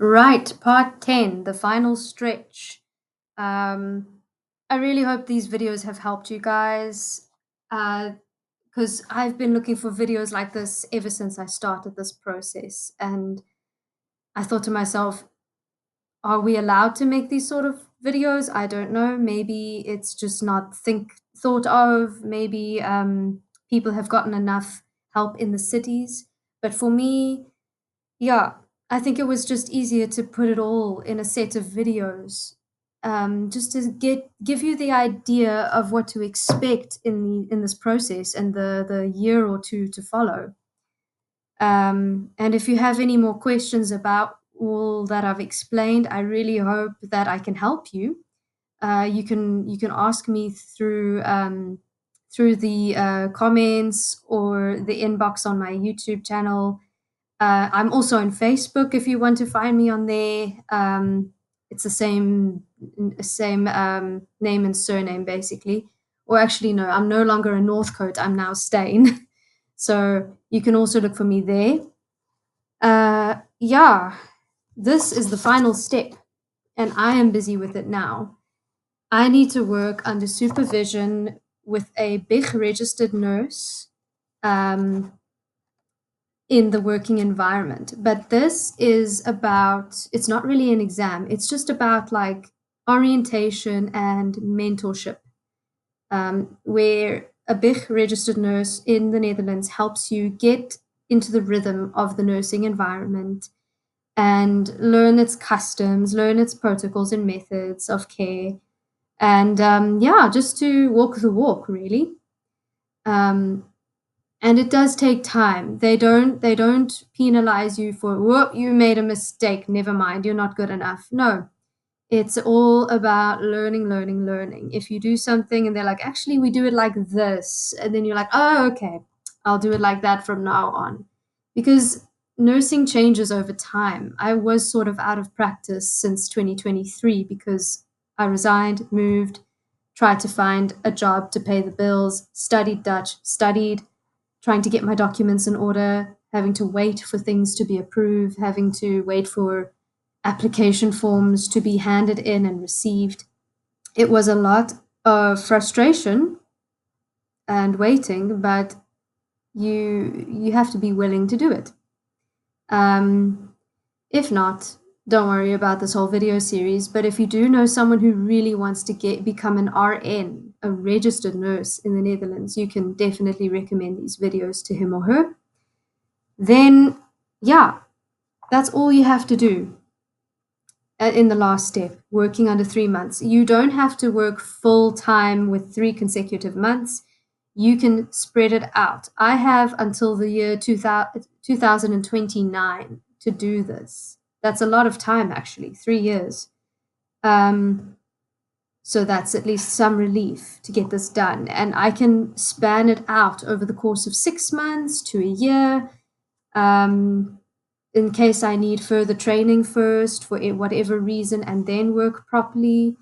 Right, part 10, the final stretch. Um, I really hope these videos have helped you guys because I've been looking for videos like this ever since I started this process. And I thought to myself, are we allowed to make these sort of videos? I don't know. Maybe it's just not thought of. Maybe people have gotten enough help in the cities. But for me, yeah, I think it was just easier to put it all in a set of videos, just to give you the idea of what to expect in this process and the year or two to follow. And if you have any more questions about all that I've explained, I really hope that I can help you. You can ask me through the comments or the inbox on my YouTube channel. I'm also on Facebook if you want to find me on there. It's the same name and surname basically. Or actually, no, I'm no longer a Northcote. I'm now Stain. So you can also look for me there. Yeah, this is the final step, and I am busy with it now. I need to work under supervision with a big registered nurse. Um, in the working environment. But this is about, it's not really an exam, it's just about like orientation and mentorship, where a big registered nurse in the Netherlands helps you get into the rhythm of the nursing environment and learn its customs, learn its protocols and methods of care. And yeah, just to walk the walk, really. Um, and it does take time. They don't penalize you for, whoop, you made a mistake, never mind, you're not good enough. No, it's all about learning, learning, learning. If you do something and they're like, actually, we do it like this, and then you're like, oh, okay, I'll do it like that from now on. Because nursing changes over time. I was sort of out of practice since 2023 because I resigned, moved, tried to find a job to pay the bills, studied Dutch, studied trying to get my documents in order, having to wait for things to be approved, having to wait for application forms to be handed in and received. It was a lot of frustration and waiting, but you have to be willing to do it. Um, if not, don't worry about this whole video series. But if you do know someone who really wants to become an RN, a registered nurse in the Netherlands, you can definitely recommend these videos to him or her. Then, yeah, that's all you have to do in the last step, working under 3 months. You don't have to work full time with 3 consecutive months. You can spread it out. I have until the year 2029 to do this. That's a lot of time, actually, 3 years. Um, so that's at least some relief to get this done. And I can span it out over the course of 6 months to a year. In case I need further training first for whatever reason and then work properly.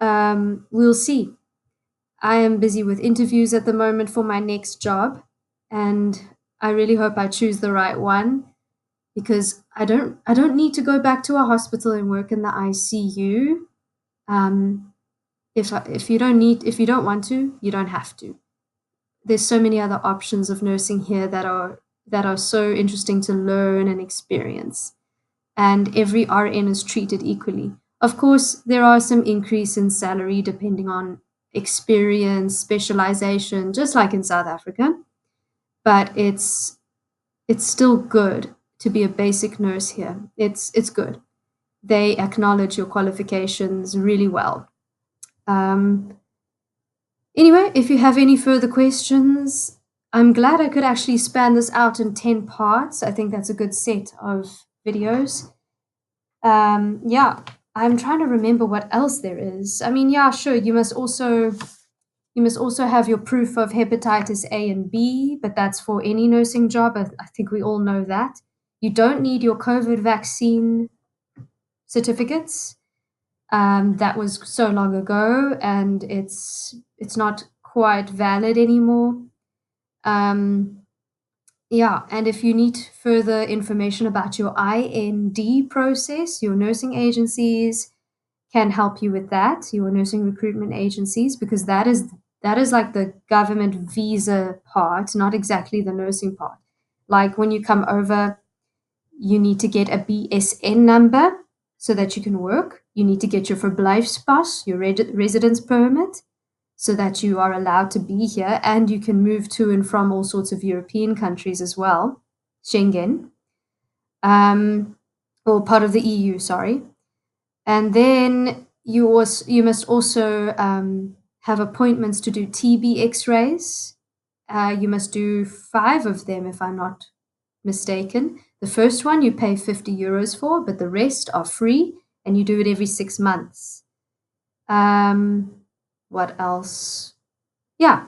We'll see. I am busy with interviews at the moment for my next job, and I really hope I choose the right one because I don't need to go back to a hospital and work in the ICU. If you don't want to, you don't have to. There's so many other options of nursing here that are so interesting to learn and experience. And every RN is treated equally. Of course, there are some increase in salary depending on experience, specialization, just like in South Africa, but it's still good to be a basic nurse here. It's good. They acknowledge your qualifications really well. Um, Anyway, if you have any further questions, I'm glad I could actually span this out in 10 parts. I think that's a good set of videos. Yeah, I'm trying to remember what else there is. I mean, yeah, sure, you must also have your proof of hepatitis A and B, but that's for any nursing job. I think we all know that. You don't need your COVID vaccine certificates. That was so long ago, and it's not quite valid anymore. Um, Yeah, and if you need further information about your IND process, your nursing agencies can help you with that, your nursing recruitment agencies, because that is like the government visa part, not exactly the nursing part. Like when you come over, you need to get a BSN number so that you can work. You need to get your verblijfspas, your residence permit, so that you are allowed to be here and you can move to and from all sorts of European countries as well, Schengen, um, or part of the EU, sorry. And then you must also have appointments to do TB X-rays. You must do 5 of them, if I'm not mistaken. The first one you pay 50 euros for, but the rest are free, and you do it every 6 months. Um, what else? Yeah,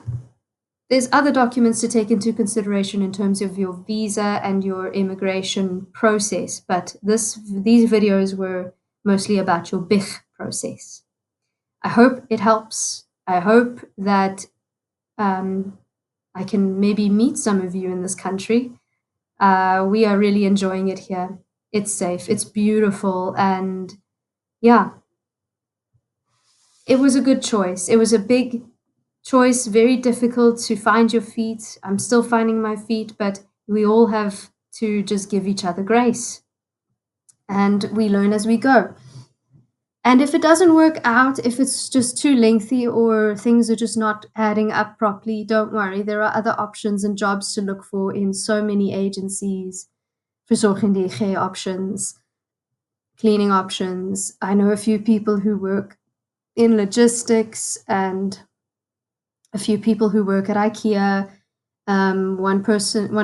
there's other documents to take into consideration in terms of your visa and your immigration process, but these videos were mostly about your BIG process. I hope it helps. I hope that I can maybe meet some of you in this country. We are really enjoying it here. It's safe, it's beautiful, and yeah, it was a good choice. It was a big choice, very difficult to find your feet. I'm still finding my feet, but we all have to just give each other grace and we learn as we go. And if it doesn't work out, if it's just too lengthy or things are just not adding up properly, don't worry. There are other options and jobs to look for in so many agencies, versorgende options, cleaning options. I know a few people who work in logistics and a few people who work at IKEA. One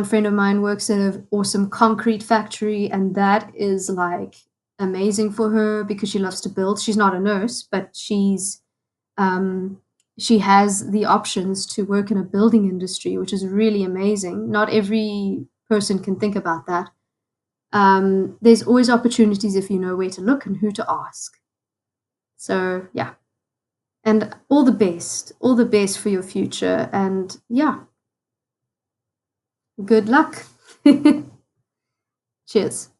friend of mine works at an awesome concrete factory, and that is like amazing for her because she loves to build. She's not a nurse, but she has the options to work in a building industry, which is really amazing. Not every person can think about that. There's always opportunities if you know where to look and who to ask. So yeah, and all the best for your future, and yeah, good luck. Cheers.